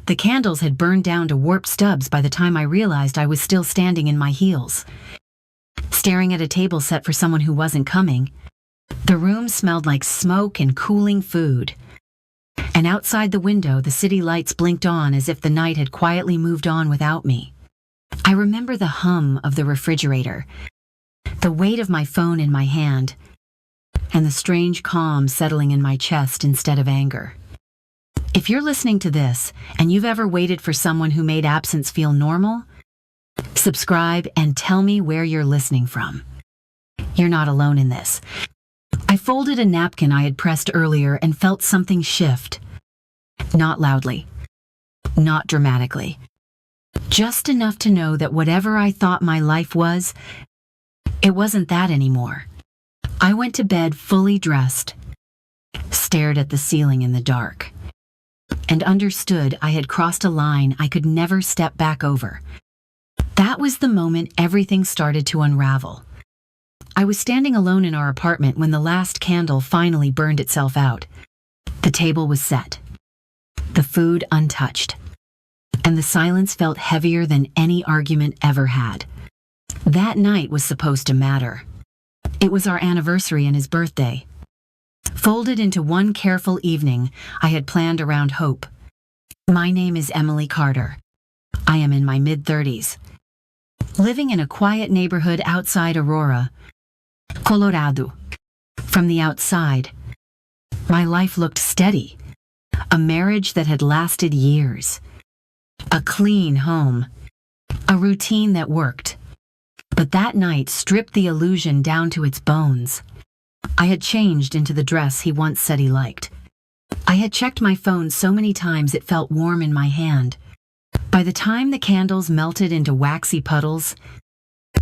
The candles had burned down to warped stubs by the time I realized I was still standing in my heels, staring at a table set for someone who wasn't coming. The room smelled like smoke and cooling food. And outside the window, the city lights blinked on as if the night had quietly moved on without me. I remember the hum of the refrigerator, the weight of my phone in my hand, and the strange calm settling in my chest instead of anger. If you're listening to this and you've ever waited for someone who made absence feel normal, subscribe and tell me where you're listening from. You're not alone in this. I folded a napkin I had pressed earlier and felt something shift. Not loudly, not dramatically. Just enough to know that whatever I thought my life was, it wasn't that anymore. I went to bed fully dressed, stared at the ceiling in the dark, and understood I had crossed a line I could never step back over. That was the moment everything started to unravel. I was standing alone in our apartment when the last candle finally burned itself out. The table was set, the food untouched, and the silence felt heavier than any argument ever had. That night was supposed to matter. It was our anniversary and his birthday. Folded into one careful evening, I had planned around hope. My name is Emily Carter. I am in my mid-30s, living in a quiet neighborhood outside Aurora, Colorado. From the outside, my life looked steady. A marriage that had lasted years. A clean home. A routine that worked. But that night stripped the illusion down to its bones. I had changed into the dress he once said he liked. I had checked my phone so many times it felt warm in my hand. By the time the candles melted into waxy puddles,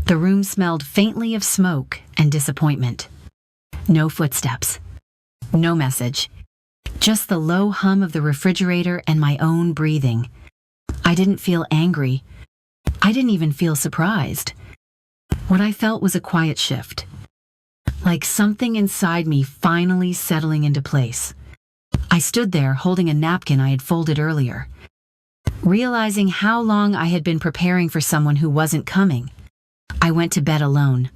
the room smelled faintly of smoke and disappointment. No footsteps. No message. Just the low hum of the refrigerator and my own breathing. I didn't feel angry. I didn't even feel surprised. What I felt was a quiet shift. Like something inside me finally settling into place. I stood there holding a napkin I had folded earlier, realizing how long I had been preparing for someone who wasn't coming. I went to bed alone,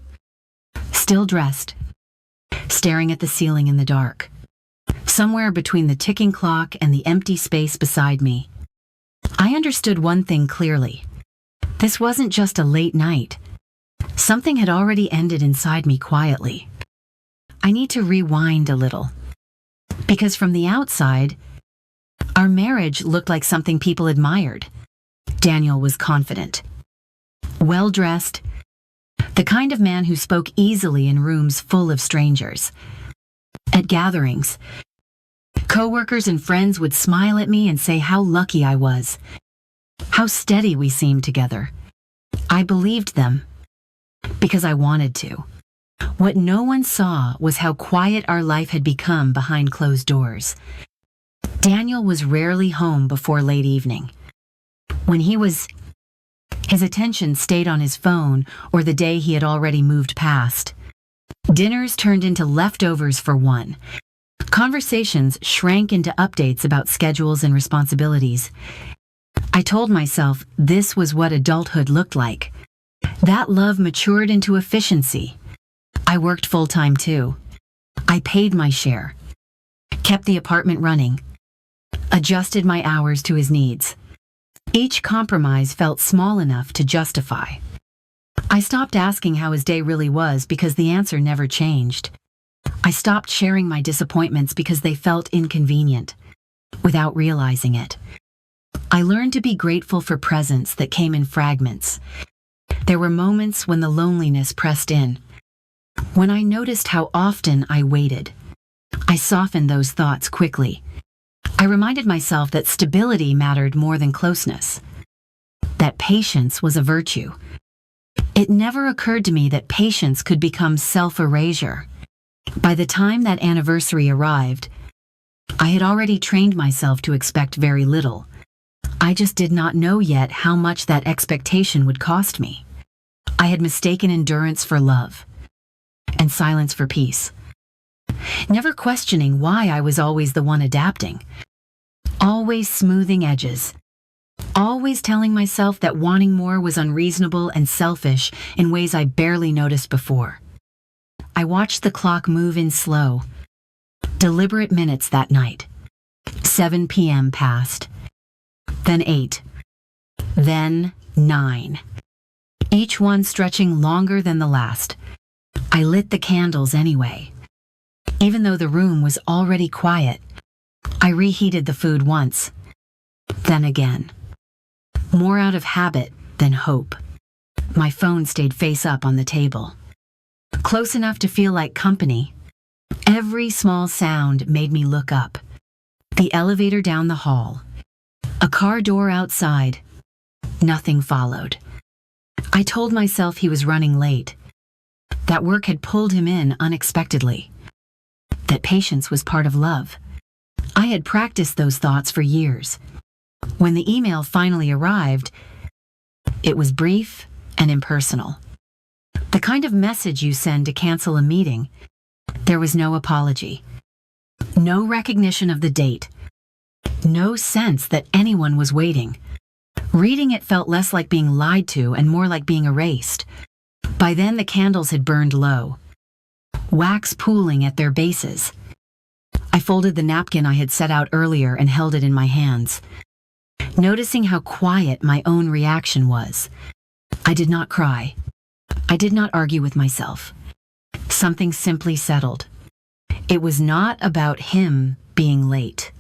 still dressed, staring at the ceiling in the dark, somewhere between the ticking clock and the empty space beside me. I understood one thing clearly. This wasn't just a late night. Something had already ended inside me quietly. I need to rewind a little. Because from the outside, our marriage looked like something people admired. Daniel was confident, well-dressed, the kind of man who spoke easily in rooms full of strangers. At gatherings, coworkers and friends would smile at me and say how lucky I was, how steady we seemed together. I believed them because I wanted to. What no one saw was how quiet our life had become behind closed doors. Daniel was rarely home before late evening. When he was, his attention stayed on his phone or the day he had already moved past. Dinners turned into leftovers for one. Conversations shrank into updates about schedules and responsibilities. I told myself this was what adulthood looked like. That love matured into efficiency. I worked full-time too. I paid my share, kept the apartment running, adjusted my hours to his needs. Each compromise felt small enough to justify. I stopped asking how his day really was because the answer never changed. I stopped sharing my disappointments because they felt inconvenient, without realizing it. I learned to be grateful for presents that came in fragments. There were moments when the loneliness pressed in, when I noticed how often I waited. I softened those thoughts quickly. I reminded myself that stability mattered more than closeness, that patience was a virtue. It never occurred to me that patience could become self-erasure. By the time that anniversary arrived, I had already trained myself to expect very little. I just did not know yet how much that expectation would cost me. I had mistaken endurance for love, and silence for peace, never questioning why I was always the one adapting, always smoothing edges, always telling myself that wanting more was unreasonable and selfish in ways I barely noticed before. I watched the clock move in slow, deliberate minutes that night. 7 p.m. passed, then 8, then 9. Each one stretching longer than the last. I lit the candles anyway. Even though the room was already quiet, I reheated the food once, then again. More out of habit than hope. My phone stayed face up on the table. Close enough to feel like company. Every small sound made me look up. The elevator down the hall. A car door outside. Nothing followed. I told myself he was running late. That work had pulled him in unexpectedly. That patience was part of love. I had practiced those thoughts for years. When the email finally arrived, it was brief and impersonal. The kind of message you send to cancel a meeting. There was no apology. No recognition of the date. No sense that anyone was waiting. Reading it felt less like being lied to and more like being erased. By then the candles had burned low, wax pooling at their bases. I folded the napkin I had set out earlier and held it in my hands, noticing how quiet my own reaction was. I did not cry. I did not argue with myself. Something simply settled. It was not about him being late.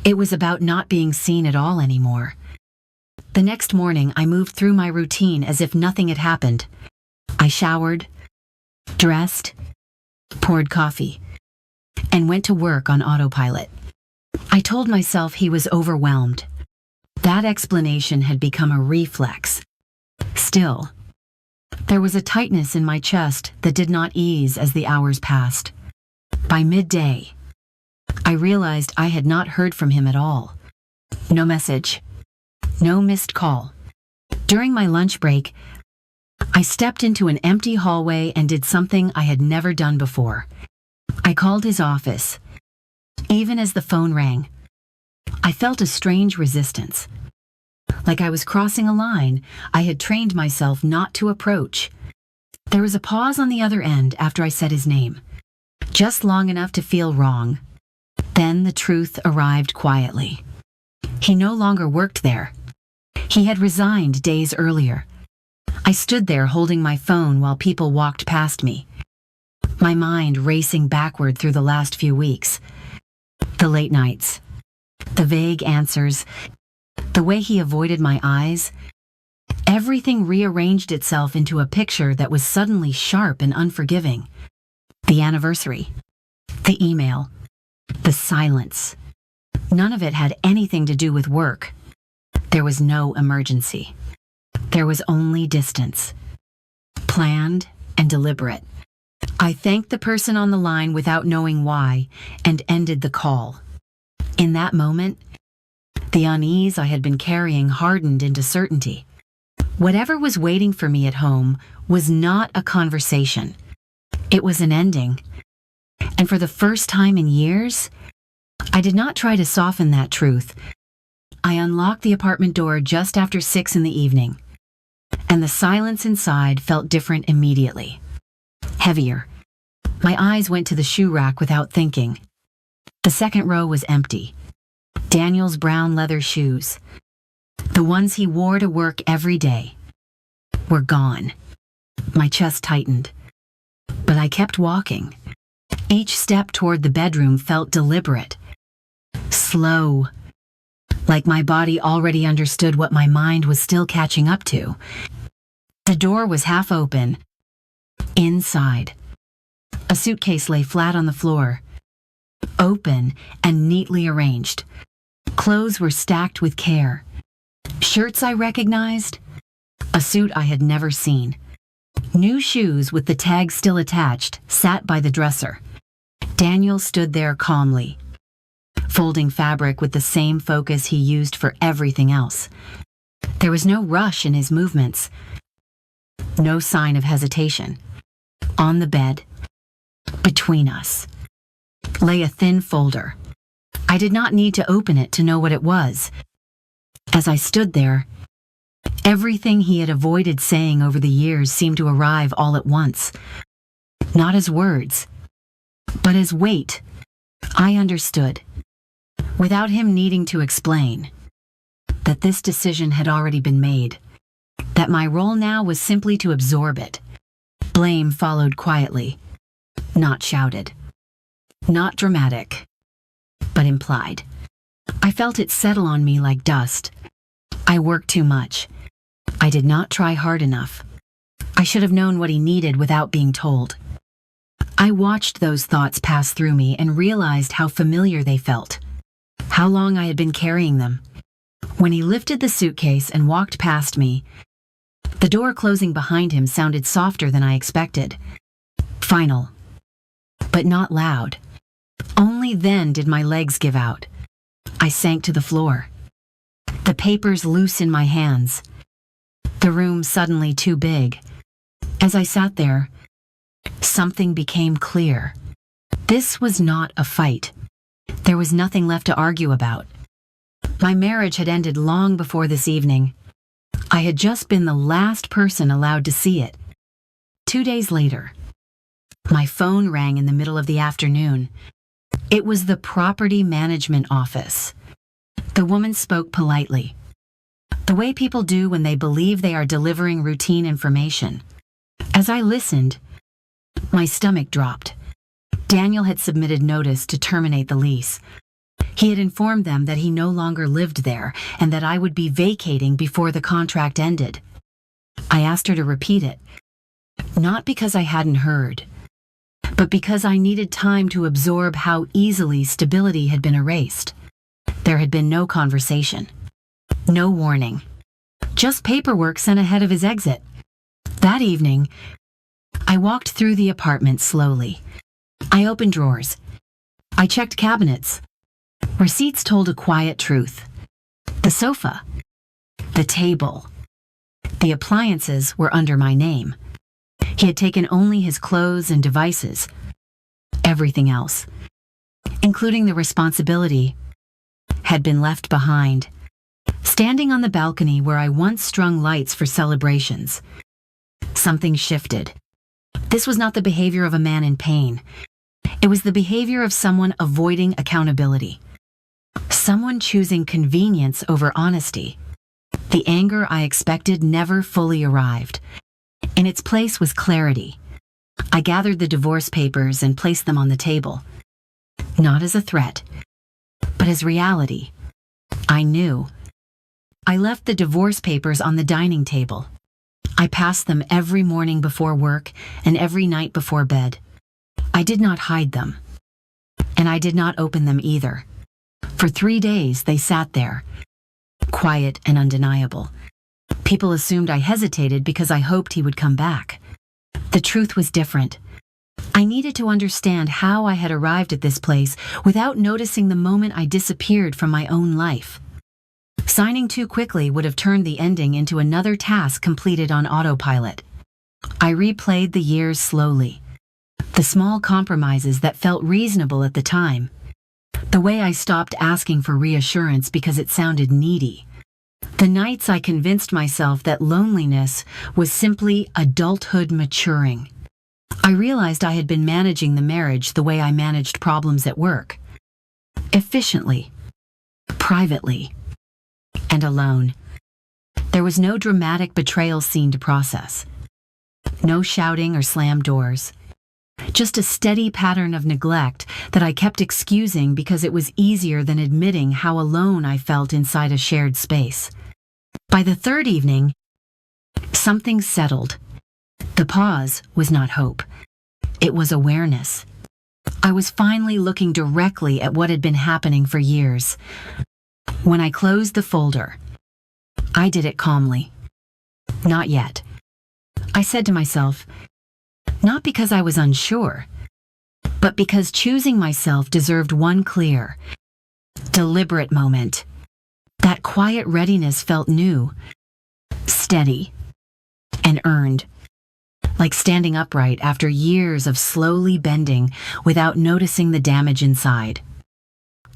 It was about not being seen at all anymore. The next morning, I moved through my routine as if nothing had happened. I showered, dressed, poured coffee, and went to work on autopilot. I told myself he was overwhelmed. That explanation had become a reflex. Still, there was a tightness in my chest that did not ease as the hours passed. By midday, I realized I had not heard from him at all. No message. No missed call. During my lunch break, I stepped into an empty hallway and did something I had never done before. I called his office. Even as the phone rang, I felt a strange resistance. Like I was crossing a line I had trained myself not to approach. There was a pause on the other end after I said his name, just long enough to feel wrong. Then the truth arrived quietly. He no longer worked there. He had resigned days earlier. I stood there holding my phone while people walked past me, my mind racing backward through the last few weeks. The late nights, the vague answers, the way he avoided my eyes. Everything rearranged itself into a picture that was suddenly sharp and unforgiving. The anniversary, the email, the silence. None of it had anything to do with work. There was no emergency. There was only distance. Planned and deliberate. I thanked the person on the line without knowing why and ended the call. In that moment, the unease I had been carrying hardened into certainty. Whatever was waiting for me at home was not a conversation. It was an ending. And for the first time in years, I did not try to soften that truth. I unlocked the apartment door just after 6 in the evening, and the silence inside felt different immediately. Heavier. My eyes went to the shoe rack without thinking. The second row was empty. Daniel's brown leather shoes, the ones he wore to work every day, were gone. My chest tightened, but I kept walking. Each step toward the bedroom felt deliberate, slow, like my body already understood what my mind was still catching up to. The door was half open. Inside, a suitcase lay flat on the floor, open and neatly arranged. Clothes were stacked with care. Shirts I recognized, a suit I had never seen. New shoes with the tags still attached sat by the dresser. Daniel stood there calmly, folding fabric with the same focus he used for everything else. There was no rush in his movements, no sign of hesitation. On the bed, between us, lay a thin folder. I did not need to open it to know what it was. As I stood there, everything he had avoided saying over the years seemed to arrive all at once. Not as words, but as weight. I understood, without him needing to explain, that this decision had already been made, that my role now was simply to absorb it. Blame followed quietly, not shouted, not dramatic, but implied. I felt it settle on me like dust. I worked too much. I did not try hard enough. I should have known what he needed without being told. I watched those thoughts pass through me and realized how familiar they felt, how long I had been carrying them. When he lifted the suitcase and walked past me, the door closing behind him sounded softer than I expected. Final, but not loud. Only then did my legs give out. I sank to the floor, the papers loose in my hands, the room suddenly too big. As I sat there, something became clear. This was not a fight. There was nothing left to argue about. My marriage had ended long before this evening. I had just been the last person allowed to see it. 2 days later, my phone rang in the middle of the afternoon. It was the property management office. The woman spoke politely, the way people do when they believe they are delivering routine information. As I listened, my stomach dropped. Daniel had submitted notice to terminate the lease. He had informed them that he no longer lived there and that I would be vacating before the contract ended. I asked her to repeat it, not because I hadn't heard, but because I needed time to absorb how easily stability had been erased. There had been no conversation, no warning, just paperwork sent ahead of his exit. That evening, I walked through the apartment slowly. I opened drawers. I checked cabinets. Receipts told a quiet truth. The sofa, the table, the appliances were under my name. He had taken only his clothes and devices. Everything else, including the responsibility, had been left behind. Standing on the balcony where I once strung lights for celebrations, something shifted. This was not the behavior of a man in pain. It was the behavior of someone avoiding accountability. Someone choosing convenience over honesty. The anger I expected never fully arrived. In its place was clarity. I gathered the divorce papers and placed them on the table. Not as a threat, but as reality. I knew. I left the divorce papers on the dining table. I passed them every morning before work and every night before bed. I did not hide them, and I did not open them either. For 3 days they sat there, quiet and undeniable. People assumed I hesitated because I hoped he would come back. The truth was different. I needed to understand how I had arrived at this place without noticing the moment I disappeared from my own life. Signing too quickly would have turned the ending into another task completed on autopilot. I replayed the years slowly. The small compromises that felt reasonable at the time. The way I stopped asking for reassurance because it sounded needy. The nights I convinced myself that loneliness was simply adulthood maturing. I realized I had been managing the marriage the way I managed problems at work. Efficiently, privately, and alone. There was no dramatic betrayal scene to process. No shouting or slammed doors. Just a steady pattern of neglect that I kept excusing because it was easier than admitting how alone I felt inside a shared space. By the third evening, something settled. The pause was not hope. It was awareness. I was finally looking directly at what had been happening for years. When I closed the folder, I did it calmly. Not yet. I said to myself, not because I was unsure, but because choosing myself deserved one clear, deliberate moment. That quiet readiness felt new, steady, and earned, like standing upright after years of slowly bending without noticing the damage inside.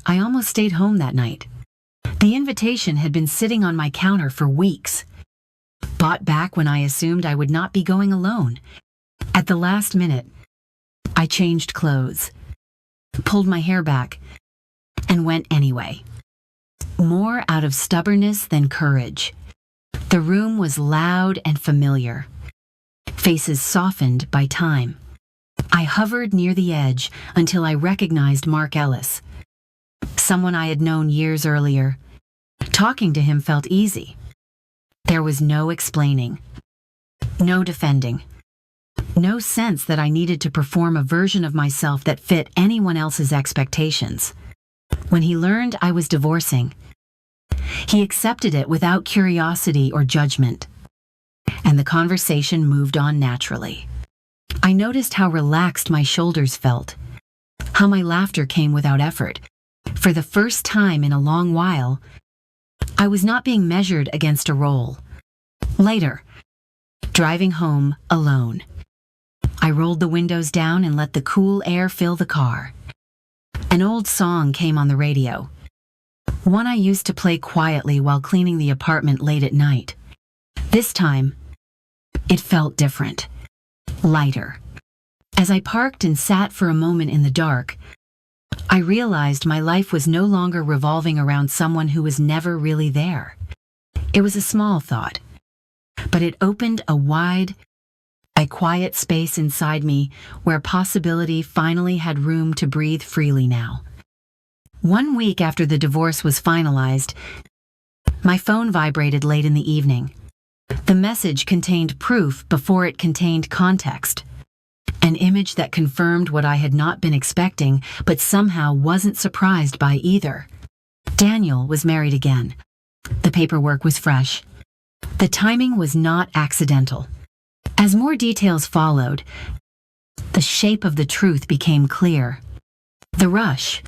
I almost stayed home that night, The invitation had been sitting on my counter for weeks, bought back when I assumed I would not be going alone. At the last minute, I changed clothes, pulled my hair back, and went anyway. More out of stubbornness than courage. The room was loud and familiar, faces softened by time. I hovered near the edge until I recognized Mark Ellis, someone I had known years earlier. Talking to him felt easy. There was no explaining, no defending, no sense that I needed to perform a version of myself that fit anyone else's expectations. When he learned I was divorcing, he accepted it without curiosity or judgment, and the conversation moved on naturally. I noticed how relaxed my shoulders felt, how my laughter came without effort. For the first time in a long while, I was not being measured against a role. Later, driving home alone, I rolled the windows down and let the cool air fill the car. An old song came on the radio, one I used to play quietly while cleaning the apartment late at night. This time, it felt different, lighter. As I parked and sat for a moment in the dark, I realized my life was no longer revolving around someone who was never really there. It was a small thought, but it opened a quiet space inside me where possibility finally had room to breathe freely now. 1 week after the divorce was finalized, my phone vibrated late in the evening. The message contained proof before it contained context. An image that confirmed what I had not been expecting, but somehow wasn't surprised by either. Daniel was married again. The paperwork was fresh. The timing was not accidental. As more details followed, the shape of the truth became clear. The rush,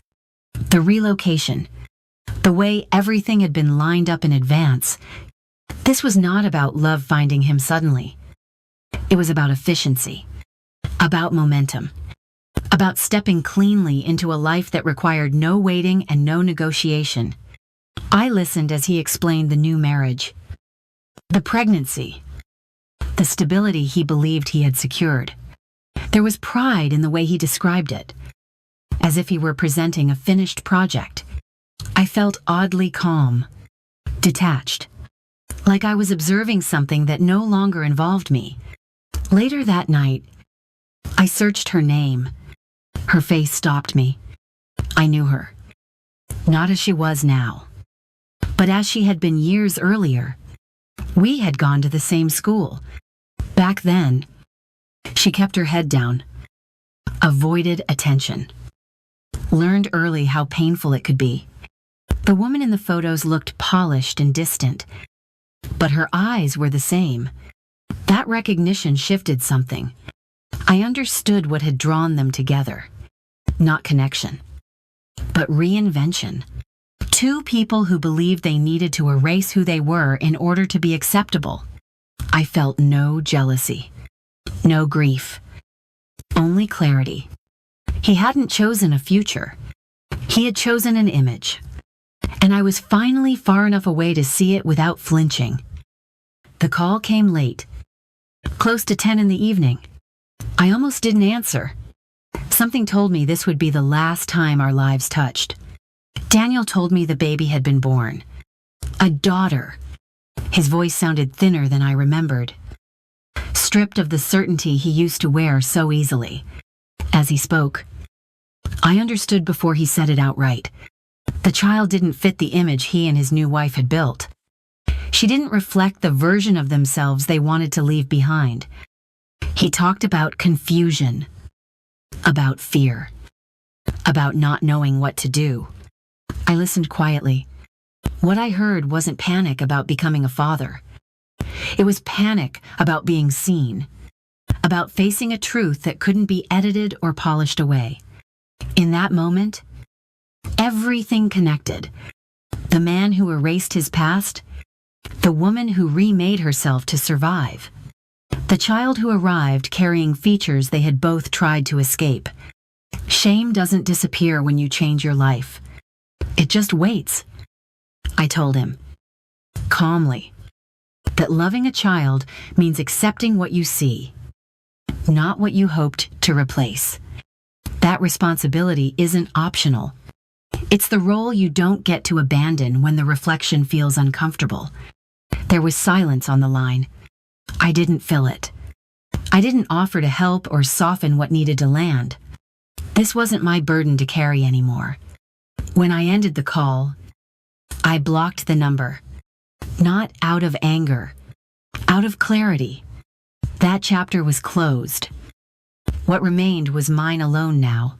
the relocation, the way everything had been lined up in advance. This was not about love finding him suddenly. It was about efficiency, about momentum, about stepping cleanly into a life that required no waiting and no negotiation. I listened as he explained the new marriage, the pregnancy, the stability he believed he had secured. There was pride in the way he described it, as if he were presenting a finished project. I felt oddly calm, detached, like I was observing something that no longer involved me. Later that night, I searched her name. Her face stopped me. I knew her, not as she was now, but as she had been years earlier. We had gone to the same school. Back then, she kept her head down, avoided attention, learned early how painful it could be. The woman in the photos looked polished and distant, but her eyes were the same. That recognition shifted something. I understood what had drawn them together. Not connection, but reinvention. Two people who believed they needed to erase who they were in order to be acceptable. I felt no jealousy, no grief, only clarity. He hadn't chosen a future. He had chosen an image. And I was finally far enough away to see it without flinching. The call came late, close to 10 in the evening. I almost didn't answer. Something told me this would be the last time our lives touched. Daniel told me the baby had been born. A daughter. His voice sounded thinner than I remembered, stripped of the certainty he used to wear so easily. As he spoke, I understood before he said it outright. The child didn't fit the image he and his new wife had built. She didn't reflect the version of themselves they wanted to leave behind. He talked about confusion, about fear, about not knowing what to do. I listened quietly. What I heard wasn't panic about becoming a father. It was panic about being seen, about facing a truth that couldn't be edited or polished away. In that moment, everything connected. The man who erased his past, the woman who remade herself to survive, the child who arrived carrying features they had both tried to escape. Shame doesn't disappear when you change your life. It just waits. I told him, calmly, that loving a child means accepting what you see, not what you hoped to replace. That responsibility isn't optional. It's the role you don't get to abandon when the reflection feels uncomfortable. There was silence on the line. I didn't fill it. I didn't offer to help or soften what needed to land. This wasn't my burden to carry anymore. When I ended the call, I blocked the number. Not out of anger, out of clarity. That chapter was closed. What remained was mine alone now,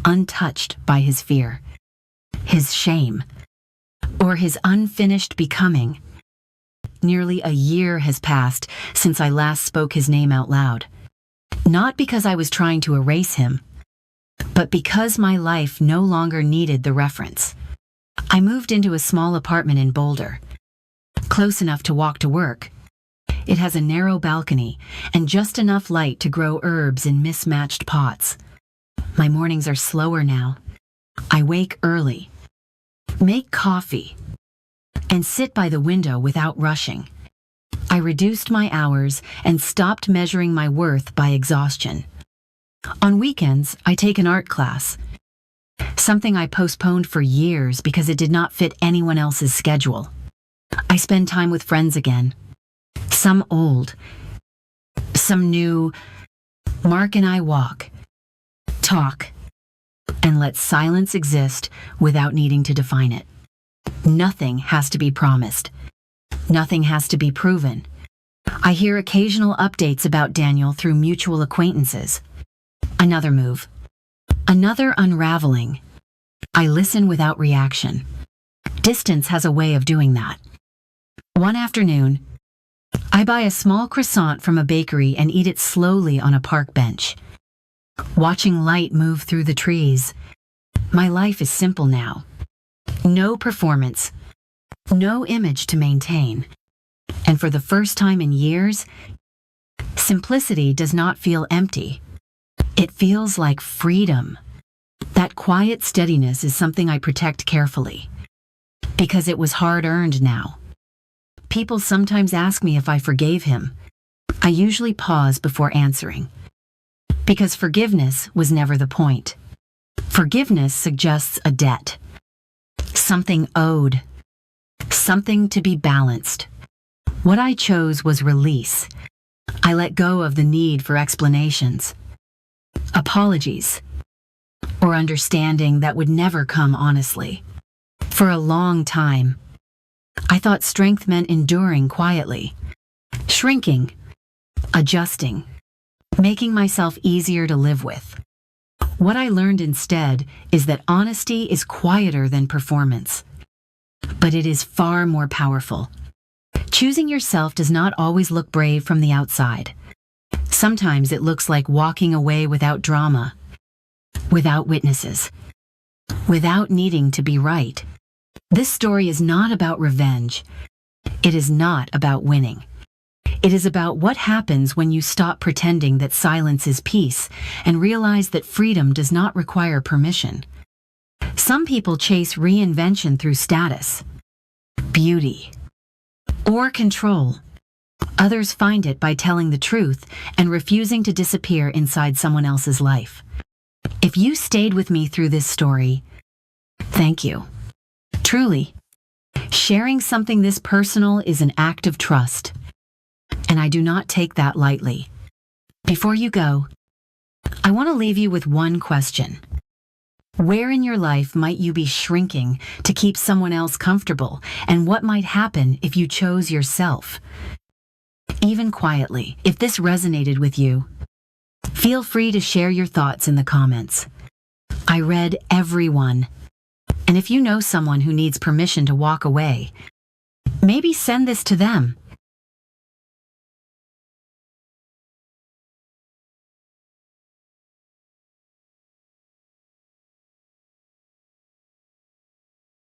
untouched by his fear, his shame, or his unfinished becoming. Nearly a year has passed since I last spoke his name out loud. Not because I was trying to erase him, but because my life no longer needed the reference. I moved into a small apartment in Boulder, close enough to walk to work. It has a narrow balcony and just enough light to grow herbs in mismatched pots. My mornings are slower now. I wake early, make coffee, and sit by the window without rushing. I reduced my hours and stopped measuring my worth by exhaustion. On weekends, I take an art class, something I postponed for years because it did not fit anyone else's schedule. I spend time with friends again, some old, some new. Mark and I walk, talk, and let silence exist without needing to define it. Nothing has to be promised. Nothing has to be proven. I hear occasional updates about Daniel through mutual acquaintances. Another move. Another unraveling. I listen without reaction. Distance has a way of doing that. One afternoon, I buy a small croissant from a bakery and eat it slowly on a park bench. Watching light move through the trees. My life is simple now. No performance, no image to maintain. And for the first time in years, simplicity does not feel empty. It feels like freedom. That quiet steadiness is something I protect carefully, because it was hard-earned now. People sometimes ask me if I forgave him. I usually pause before answering, because forgiveness was never the point. Forgiveness suggests a debt, something owed, something to be balanced. What I chose was release. I let go of the need for explanations, apologies, or understanding that would never come honestly. For a long time, I thought strength meant enduring quietly, shrinking, adjusting, making myself easier to live with. What I learned instead is that honesty is quieter than performance, but it is far more powerful. Choosing yourself does not always look brave from the outside. Sometimes it looks like walking away without drama, without witnesses, without needing to be right. This story is not about revenge. It is not about winning. It is about what happens when you stop pretending that silence is peace and realize that freedom does not require permission. Some people chase reinvention through status, beauty, or control. Others find it by telling the truth and refusing to disappear inside someone else's life. If you stayed with me through this story, thank you. Truly, sharing something this personal is an act of trust, and I do not take that lightly. Before you go, I want to leave you with one question. Where in your life might you be shrinking to keep someone else comfortable, and what might happen if you chose yourself? Even quietly, if this resonated with you, feel free to share your thoughts in the comments. I read every one. And if you know someone who needs permission to walk away, maybe send this to them.